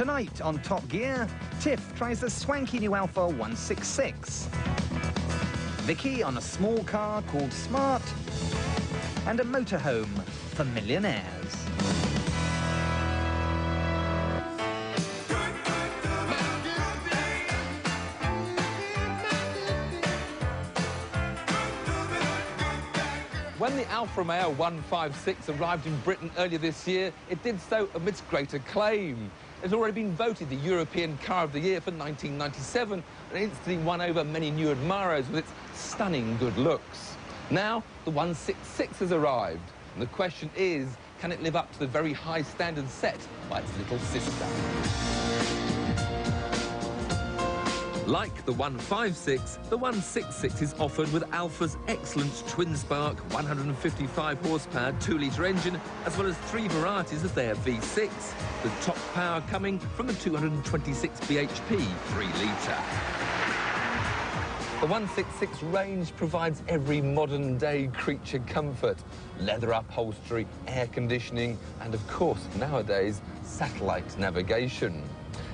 Tonight on Top Gear, Tiff tries the swanky new Alfa 166. Vicki on a small car called Smart. And a motorhome for millionaires. When the Alfa Romeo 156 arrived in Britain earlier this year, it did so amidst great acclaim. It's already been voted the European Car of the Year for 1997 and instantly won over many new admirers with its stunning good looks. Now, the 166 has arrived, and the question is, can it live up to the very high standards set by its little sister? Like the 156, the 166 is offered with Alfa's excellent twin-spark 155 horsepower 2-litre engine, as well as 3 varieties of their V6, with top power coming from the 226 bhp 3-litre. The 166 range provides every modern-day creature comfort: leather upholstery, air conditioning, and of course, nowadays, satellite navigation.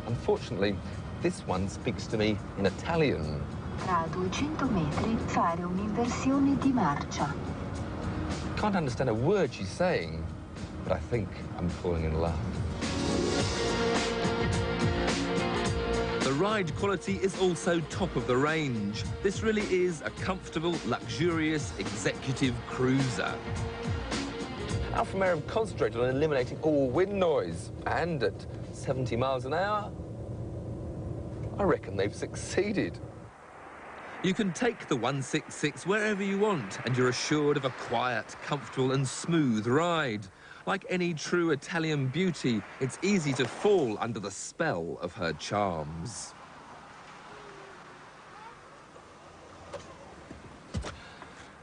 Unfortunately, this one speaks to me in Italian. Tra 200 metri fare un'inversione di marcia. Can't understand a word she's saying, but I think I'm falling in love. The ride quality is also top of the range. This really is a comfortable, luxurious, executive cruiser. Alfa Romeo have concentrated on eliminating all wind noise, and at 70 miles an hour, I reckon they've succeeded. You can take the 166 wherever you want, and you're assured of a quiet, comfortable and smooth ride. Like any true Italian beauty, it's easy to fall under the spell of her charms.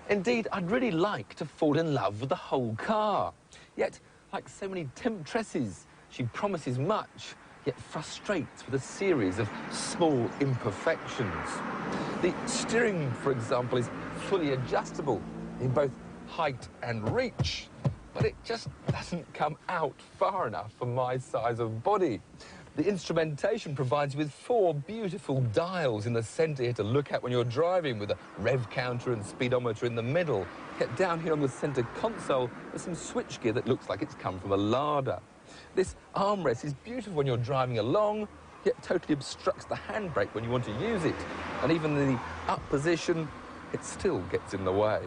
Indeed, I'd really like to fall in love with the whole car. Yet, like so many temptresses, she promises much, yet frustrates with a series of small imperfections. The steering, for example, is fully adjustable in both height and reach, but it just doesn't come out far enough for my size of body. The instrumentation provides you with 4 beautiful dials in the centre here to look at when you're driving, with a rev counter and speedometer in the middle. Yet down here on the centre console, there's some switchgear that looks like it's come from a larder. This armrest is beautiful when you're driving along, yet totally obstructs the handbrake when you want to use it. And even in the up position, it still gets in the way.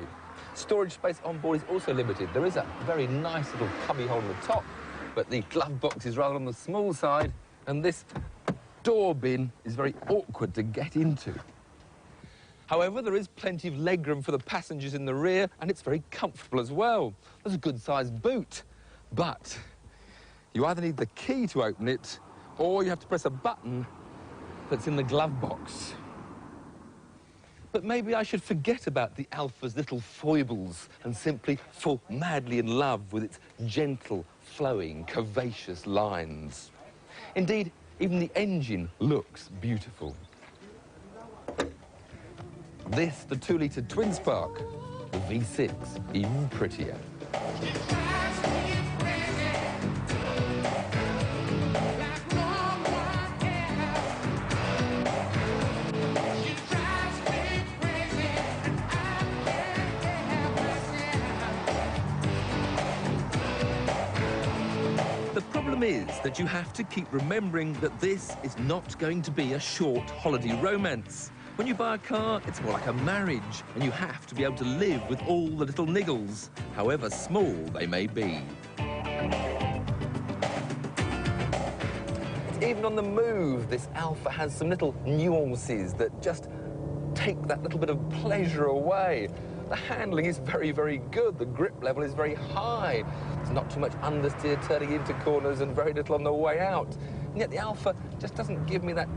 Storage space on board is also limited. There is a very nice little cubby hole on the top, but the glove box is rather on the small side, and this door bin is very awkward to get into. However, there is plenty of legroom for the passengers in the rear, and it's very comfortable as well. There's a good-sized boot, but you either need the key to open it, or you have to press a button that's in the glove box. But maybe I should forget about the Alfa's little foibles and simply fall madly in love with its gentle, flowing, curvaceous lines. Indeed, even the engine looks beautiful. This, the 2-litre twin-spark, the V6, even prettier. The problem is that you have to keep remembering that this is not going to be a short holiday romance. When you buy a car, it's more like a marriage, and you have to be able to live with all the little niggles, however small they may be. Even on the move, this Alfa has some little nuances that just take that little bit of pleasure away. The handling is very, very good. The grip level is very high. There's not too much understeer turning into corners and very little on the way out. And yet the Alfa just doesn't give me that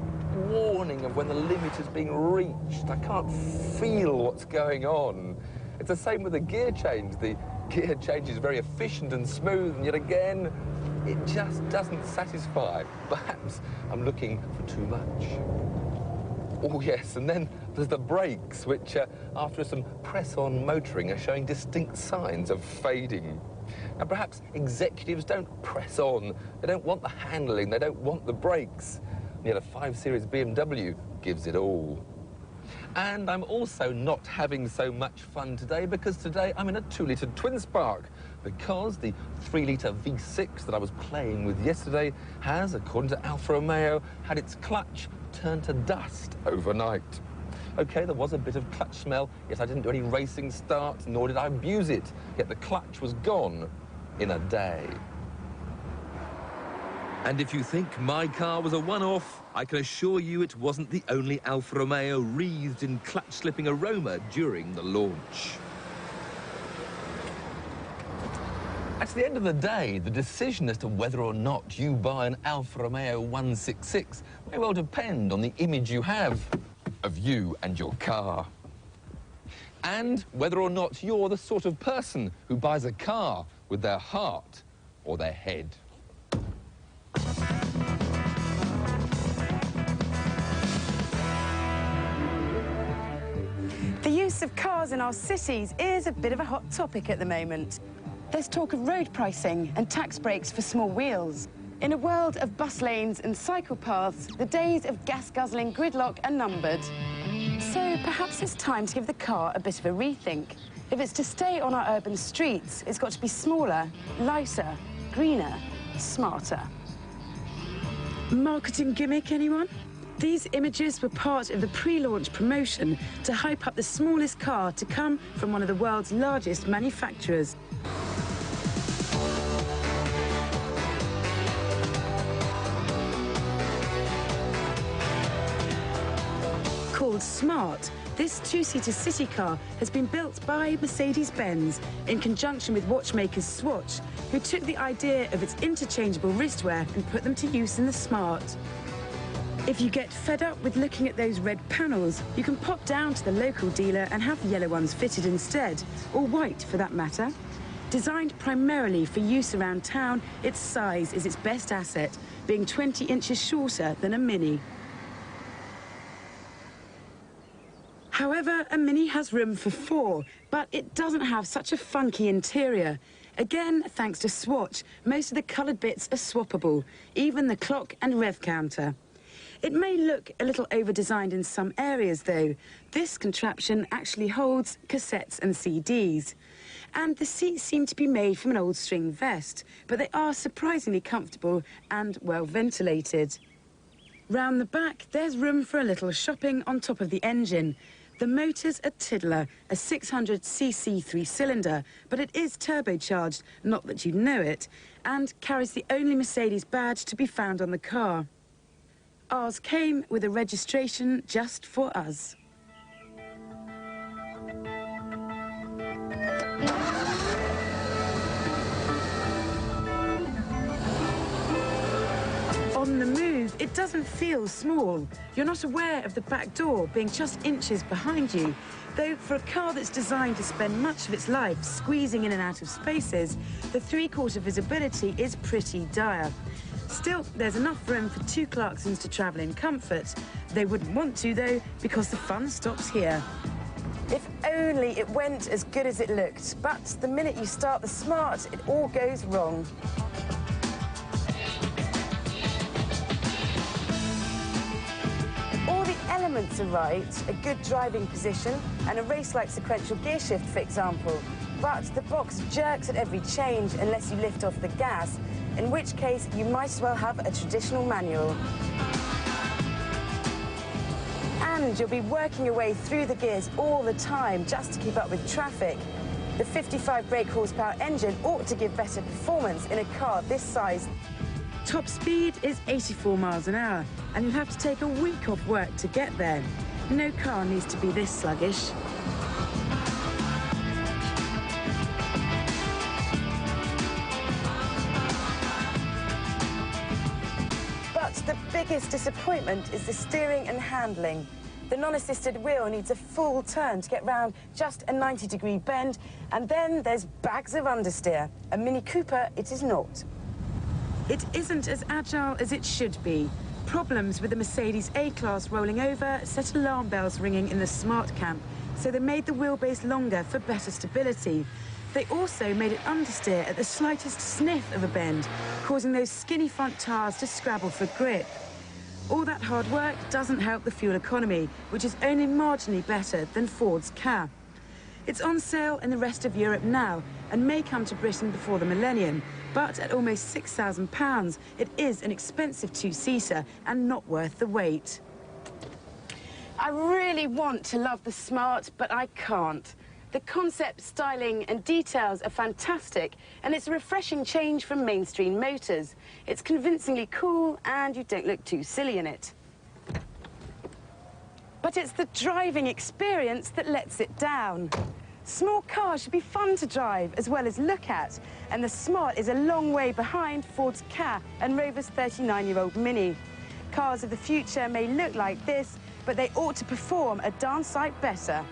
warning of when the limit is being reached. I can't feel what's going on. It's the same with the gear change. The gear change is very efficient and smooth, and yet again, it just doesn't satisfy. Perhaps I'm looking for too much. Oh yes, and then there's the brakes, which after some press-on motoring are showing distinct signs of fading. And perhaps executives don't press on. They don't want the handling, they don't want the brakes. And yet a 5 Series BMW gives it all. And I'm also not having so much fun today because today I'm in a 2-litre twin spark because the 3-litre V6 that I was playing with yesterday has, according to Alfa Romeo, had its clutch turned to dust overnight. OK, there was a bit of clutch smell, yet I didn't do any racing starts, nor did I abuse it, yet the clutch was gone in a day. And if you think my car was a one-off, I can assure you it wasn't the only Alfa Romeo wreathed in clutch-slipping aroma during the launch. At the end of the day, the decision as to whether or not you buy an Alfa Romeo 166 may well depend on the image you have of you and your car. And whether or not you're the sort of person who buys a car with their heart or their head. The use of cars in our cities is a bit of a hot topic at the moment. There's talk of road pricing and tax breaks for small wheels. In a world of bus lanes and cycle paths, the days of gas-guzzling gridlock are numbered. So perhaps it's time to give the car a bit of a rethink. If it's to stay on our urban streets, it's got to be smaller, lighter, greener, smarter. Marketing gimmick, anyone? These images were part of the pre-launch promotion to hype up the smallest car to come from one of the world's largest manufacturers. Called Smart, this 2-seater city car has been built by Mercedes-Benz in conjunction with watchmakers Swatch, who took the idea of its interchangeable wristwear and put them to use in the Smart. If you get fed up with looking at those red panels, you can pop down to the local dealer and have yellow ones fitted instead, or white for that matter. Designed primarily for use around town, its size is its best asset, being 20 inches shorter than a Mini. However, a Mini has room for 4, but it doesn't have such a funky interior. Again, thanks to Swatch, most of the coloured bits are swappable, even the clock and rev counter. It may look a little over-designed in some areas, though. This contraption actually holds cassettes and CDs. And the seats seem to be made from an old string vest, but they are surprisingly comfortable and well ventilated. Round the back, there's room for a little shopping on top of the engine. The motor's a Tiddler, a 600cc 3-cylinder, but it is turbocharged, not that you know it, and carries the only Mercedes badge to be found on the car. Ours came with a registration just for us. On the move, it doesn't feel small. You're not aware of the back door being just inches behind you, though for a car that's designed to spend much of its life squeezing in and out of spaces, the 3/4 visibility is pretty dire. Still, there's enough room for 2 Clarksons to travel in comfort. They wouldn't want to, though, because the fun stops here. If only it went as good as it looked, but the minute you start the Smart, it all goes wrong. All the elements are right, a good driving position and a race-like sequential gear shift, for example. But the box jerks at every change unless you lift off the gas, in which case you might as well have a traditional manual. And you'll be working your way through the gears all the time just to keep up with traffic. The 55 brake horsepower engine ought to give better performance in a car this size. Top speed is 84 miles an hour, and you'll have to take a week off work to get there. No car needs to be this sluggish. But the biggest disappointment is the steering and handling. The non-assisted wheel needs a full turn to get round just a 90-degree bend, and then there's bags of understeer. A Mini Cooper, it is not. It isn't as agile as it should be. Problems with the Mercedes A-Class rolling over set alarm bells ringing in the Smart camp, so they made the wheelbase longer for better stability. They also made it understeer at the slightest sniff of a bend, causing those skinny front tyres to scrabble for grip. All that hard work doesn't help the fuel economy, which is only marginally better than Ford's Ka. It's on sale in the rest of Europe now and may come to Britain before the millennium, but at almost £6,000, it is an expensive two-seater and not worth the wait. I really want to love the Smart, but I can't. The concept, styling and details are fantastic, and it's a refreshing change from mainstream motors. It's convincingly cool, and you don't look too silly in it. But it's the driving experience that lets it down. Small cars should be fun to drive as well as look at, and the Smart is a long way behind Ford's Ka and Rover's 39-year-old Mini. Cars of the future may look like this, but they ought to perform a darn sight better.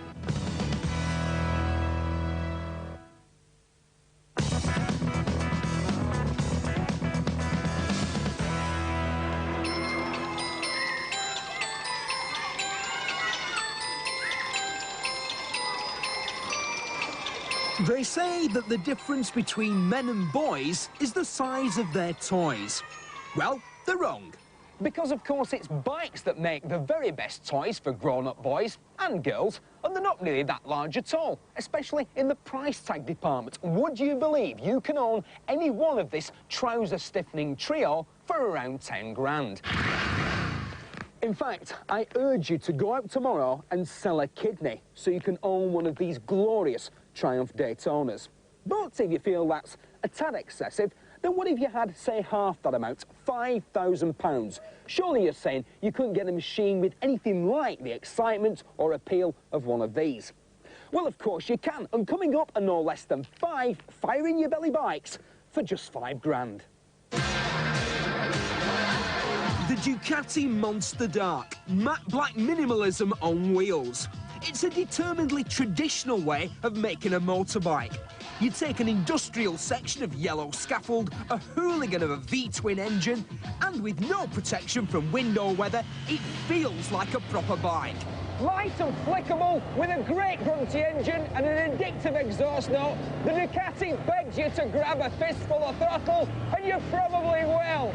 They say that the difference between men and boys is the size of their toys. Well, they're wrong. Because, of course, it's bikes that make the very best toys for grown-up boys and girls, and they're not really that large at all, especially in the price tag department. Would you believe you can own any one of this trouser-stiffening trio for around 10 grand? In fact, I urge you to go out tomorrow and sell a kidney so you can own one of these glorious Triumph Daytonas. But if you feel that's a tad excessive, then what if you had, say, half that amount, £5,000? Surely you're saying you couldn't get a machine with anything like the excitement or appeal of one of these. Well, of course you can, and coming up are no less than 5 fire-in-your-belly bikes for just 5 grand. The Ducati Monster Dark, matte black minimalism on wheels. It's a determinedly traditional way of making a motorbike. You take an industrial section of yellow scaffold, a hooligan of a V-twin engine, and with no protection from wind or weather, it feels like a proper bike. Light and flickable, with a great grunty engine and an addictive exhaust note, the Ducati begs you to grab a fistful of throttle, and you probably will.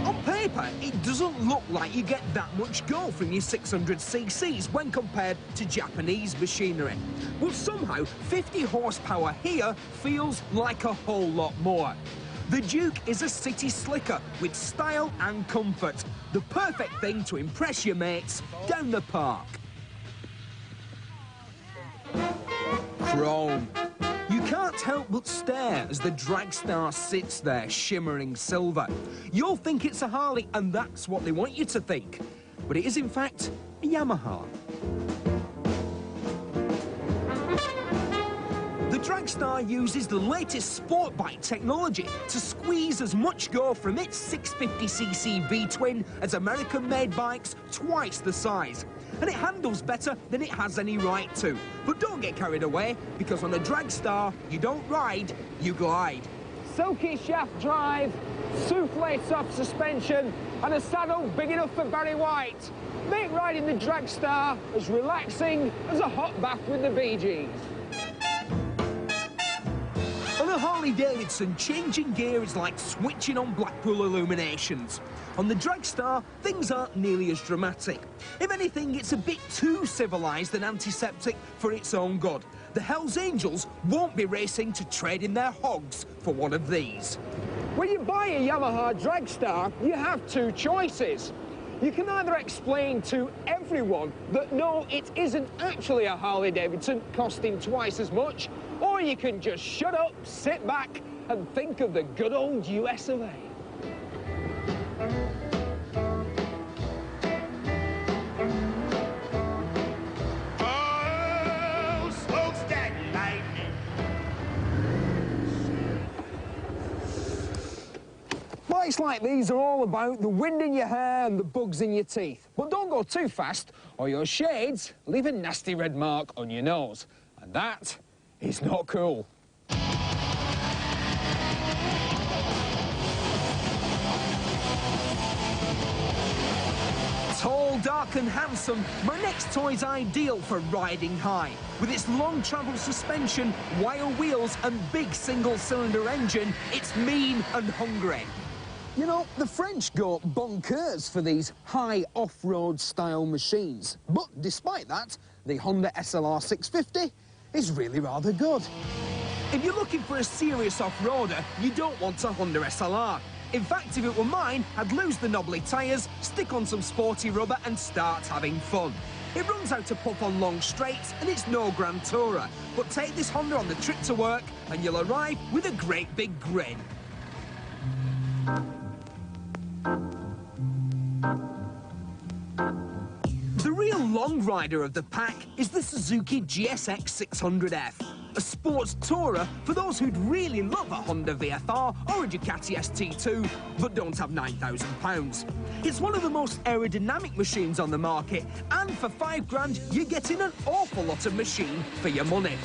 On paper, it doesn't look like you get that much go from your 600cc's when compared to Japanese machinery. But somehow, 50 horsepower here feels like a whole lot more. The Duke is a city slicker with style and comfort. The perfect thing to impress your mates down the park. Chrome. You can't help but stare as the Dragstar sits there shimmering silver. You'll think it's a Harley, and that's what they want you to think. But it is, in fact, a Yamaha. The Dragstar uses the latest sport bike technology to squeeze as much go from its 650cc V-twin as American-made bikes twice the size. And it handles better than it has any right to. But don't get carried away, because on a Dragstar, you don't ride, you glide. Silky shaft drive, souffle soft suspension, and a saddle big enough for Barry White. Make riding the Dragstar as relaxing as a hot bath with the Bee Gees. On a Harley-Davidson, changing gear is like switching on Blackpool illuminations. On the Dragstar, things aren't nearly as dramatic. If anything, it's a bit too civilised and antiseptic for its own good. The Hells Angels won't be racing to trade in their hogs for one of these. When you buy a Yamaha Dragstar, you have 2 choices. You can either explain to everyone that no, it isn't actually a Harley-Davidson costing twice as much, or you can just shut up, sit back, and think of the good old US of A. Bikes like these are all about the wind in your hair and the bugs in your teeth. But don't go too fast, or your shades leave a nasty red mark on your nose. And that is not cool. Tall, dark sleek and handsome, my next toy's ideal for riding high. With its long travel suspension, wire wheels and big single-cylinder engine, it's mean and hungry. You know, the French go bonkers for these high off-road style machines. But despite that, the Honda SLR 650 is really rather good. If you're looking for a serious off-roader, you don't want a Honda SLR. In fact, if it were mine, I'd lose the knobbly tyres, stick on some sporty rubber and start having fun. It runs out to puff on long straights and it's no Grand Tourer. But take this Honda on the trip to work and you'll arrive with a great big grin. The real long rider of the pack is the Suzuki GSX 600F. A sports tourer for those who'd really love a Honda VFR or a Ducati ST2, but don't have £9,000. It's one of the most aerodynamic machines on the market, and for £5 you're getting an awful lot of machine for your money.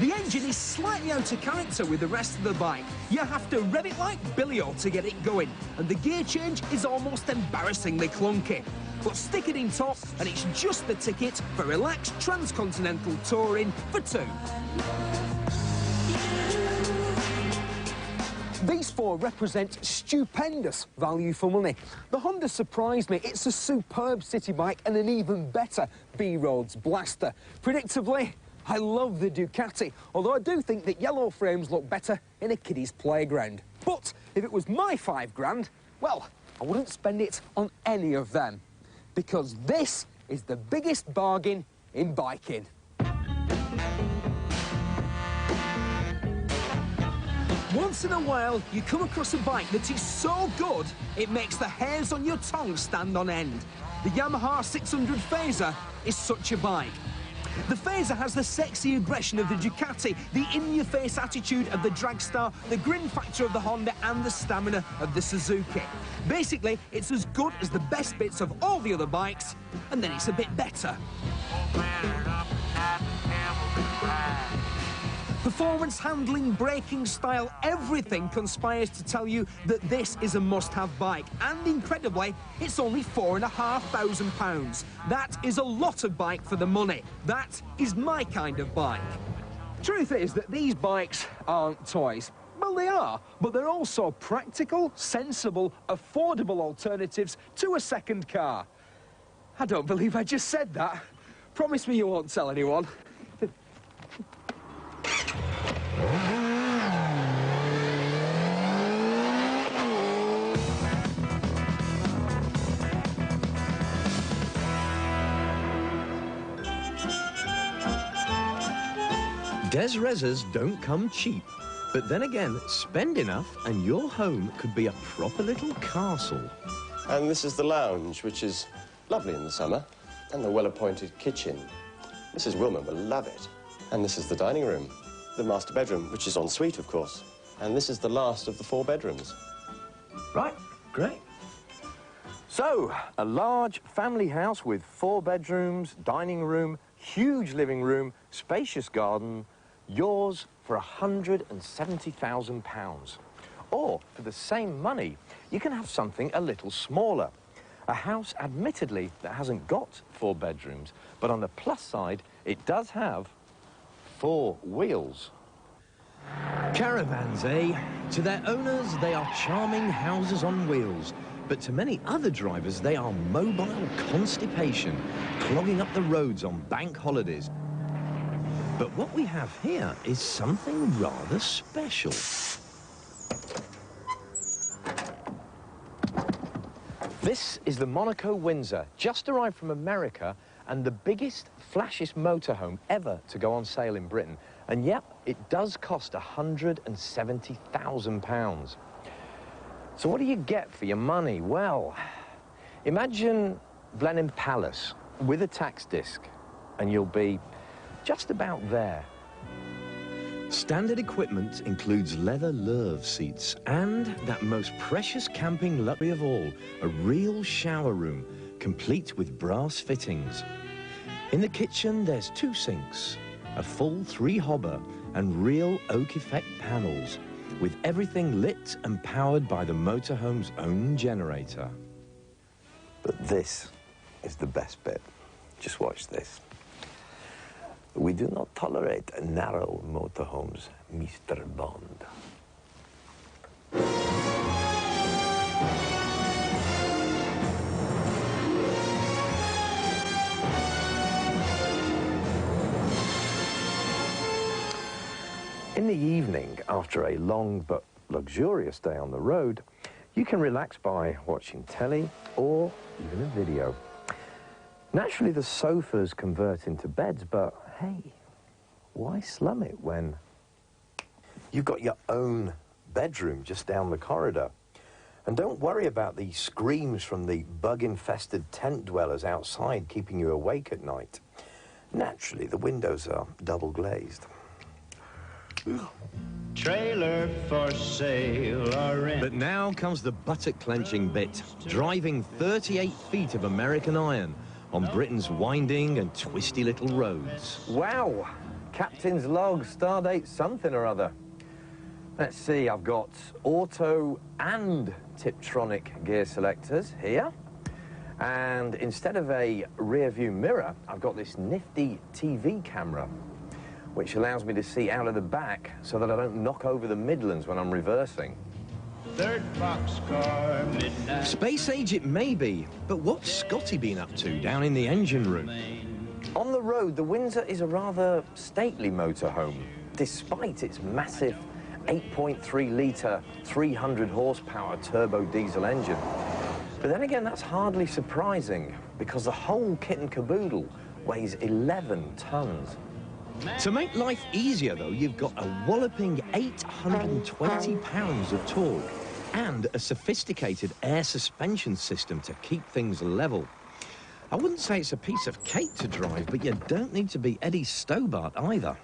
The engine is slightly out of character with the rest of the bike. You have to rev it like Billy-O to get it going, and the gear change is almost embarrassingly clunky. But stick it in top, and it's just the ticket for relaxed transcontinental touring for two. These four represent stupendous value for money. The Honda surprised me. It's a superb city bike and an even better B-Roads blaster. Predictably, I love the Ducati, although I do think that yellow frames look better in a kiddie's playground. But if it was my £5, well, I wouldn't spend it on any of them. Because this is the biggest bargain in biking. Once in a while, you come across a bike that is so good, it makes the hairs on your tongue stand on end. The Yamaha 600 Phaser is such a bike. The Phaser has the sexy aggression of the Ducati, the in-your-face attitude of the Dragstar, the grin factor of the Honda and the stamina of the Suzuki. Basically, it's as good as the best bits of all the other bikes, and then it's a bit better. Performance, handling, braking style, everything conspires to tell you that this is a must-have bike. And incredibly, it's only £4,500. That is a lot of bike for the money. That is my kind of bike. Truth is that these bikes aren't toys. Well, they are, but they're also practical, sensible, affordable alternatives to a second car. I don't believe I just said that. Promise me you won't tell anyone. Des Rezzers don't come cheap. But then again, spend enough and your home could be a proper little castle. And this is the lounge, which is lovely in the summer, and the well-appointed kitchen. Mrs. Wilman will love it. And this is the dining room, the master bedroom, which is en suite, of course. And this is the last of the 4 bedrooms. Right, great. So, a large family house with 4 bedrooms, dining room, huge living room, spacious garden, yours for £170,000. Or, for the same money, you can have something a little smaller. A house, admittedly, that hasn't got 4 bedrooms, but on the plus side, it does have 4 wheels. Caravans, eh? To their owners, they are charming houses on wheels. But to many other drivers, they are mobile constipation, clogging up the roads on bank holidays. But what we have here is something rather special. This is the Monaco Windsor, just arrived from America, and the biggest, flashiest motorhome ever to go on sale in Britain. And yep, it does cost £170,000. So what do you get for your money? Well, imagine Blenheim Palace with a tax disc, and you'll be just about there. Standard equipment includes leather Lurve seats and that most precious camping luxury of all, a real shower room, complete with brass fittings. In the kitchen, there's 2 sinks, a full 3 hobber, and real oak effect panels, with everything lit and powered by the motorhome's own generator. But this is the best bit. Just watch this. We do not tolerate narrow motorhomes, Mr. Bond. In the evening, after a long but luxurious day on the road, you can relax by watching telly or even a video. Naturally, the sofas convert into beds, but hey, why slum it when you've got your own bedroom just down the corridor? And don't worry about the screams from the bug-infested tent dwellers outside keeping you awake at night. Naturally, the windows are double glazed. Trailer for sale or rent. But now comes the buttock-clenching bit, driving 38 feet of American iron on Britain's winding and twisty little roads. Wow! Captain's log, stardate something or other. Let's see, I've got auto and Tiptronic gear selectors here. And instead of a rear-view mirror, I've got this nifty TV camera, which allows me to see out of the back so that I don't knock over the Midlands when I'm reversing. Third boxcar, midnight. Space age it may be, but what's Scotty been up to down in the engine room? On the road, the Windsor is a rather stately motorhome, despite its massive 8.3-litre, 300-horsepower turbo diesel engine. But then again, that's hardly surprising, because the whole kit and caboodle weighs 11 tons. To make life easier, though, you've got a walloping 820 pounds of torque and a sophisticated air suspension system to keep things level. I wouldn't say it's a piece of cake to drive, but you don't need to be Eddie Stobart either.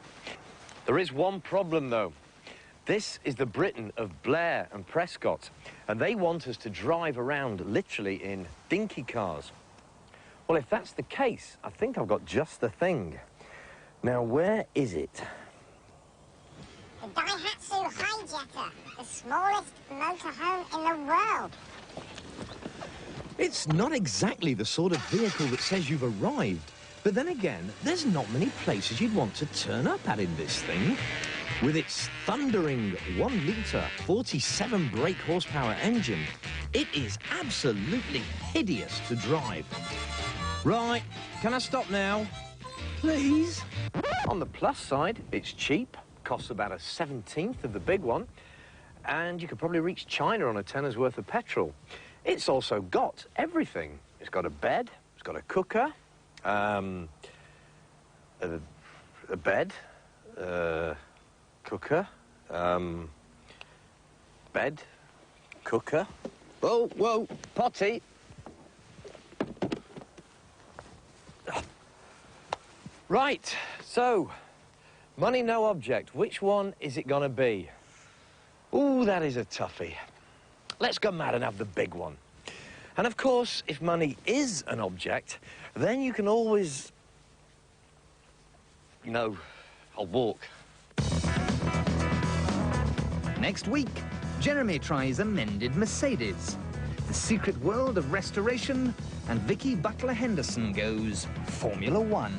There is one problem, though. This is the Britain of Blair and Prescott, and they want us to drive around literally in dinky cars. Well, if that's the case, I think I've got just the thing. Now, where is it? The Daihatsu Hijacker, the smallest motorhome in the world. It's not exactly the sort of vehicle that says you've arrived, but then again, there's not many places you'd want to turn up at in this thing. With its thundering 1-litre, 47 brake horsepower engine, it is absolutely hideous to drive. Right, can I stop now? Please? On the plus side, it's cheap, costs about a 17th of the big one, and you could probably reach China on a tenner's worth of petrol. It's also got everything. It's got a bed, it's got a cooker, a bed, cooker, bed, cooker. Whoa, whoa, potty. Right, so, money no object. Which one is it gonna be? Ooh, that is a toughie. Let's go mad and have the big one. And of course, if money is an object, then you can always, you know, I'll walk. Next week, Jeremy tries a mended Mercedes, the secret world of restoration, and Vicki Butler-Henderson goes Formula 1.